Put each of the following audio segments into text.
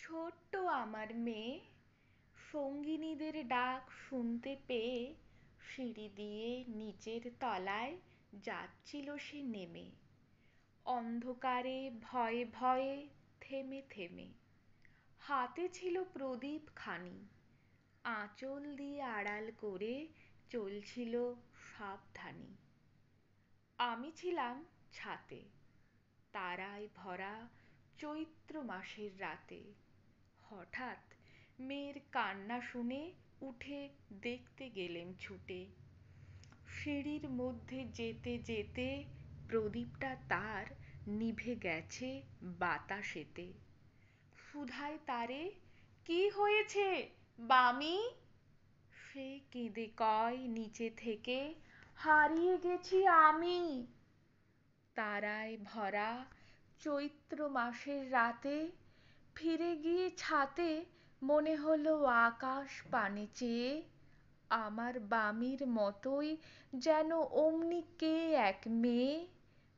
ছোট্ট আমার মেয়ে সঙ্গিনীদের ডাক শুনতে পেয়ে সিঁড়ি দিয়ে নিচের তলায় যাচ্ছিল সে নেমে, অন্ধকারে ভয়ে ভয়ে থেমে থেমে। হাতে ছিল প্রদীপ খানি, আঁচল দিয়ে আড়াল করে চলছিল সাবধানী। আমি ছিলাম ছাতে, তারায় ভরা চৈত্র মাসের রাতে। হঠাৎ মেয়ের কান্না শুনে উঠে দেখতে গেলেম ছুটে। সিঁড়ির মধ্যে যেতে যেতে প্রদীপটা তার নিভে গেছে বাতাসেতে। সুধাই তারে, কি হয়েছে বামি? সে কেঁদে কয় নিচে থেকে, হারিয়ে গেছি আমি। তারায় ভরা চৈত্র মাসের রাতে ফিরে গিয়ে ছাতে মনে হলো আকাশ পানে চেয়ে আমার বামির মতোই যেন অমনি কে এক মেয়ে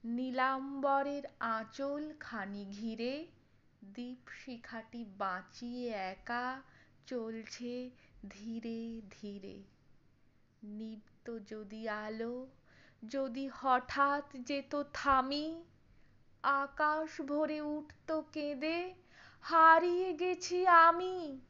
নীলাম্বরের আঁচল খানি ঘিরে দীপশিখাটি বাঁচিয়ে একা চলছে ধীরে ধীরে। নিভত যদি আলো, যদি হঠাৎ যেত থামি, আকাশ ভরে উঠত কেঁদে, হারিয়ে গেছি আমি।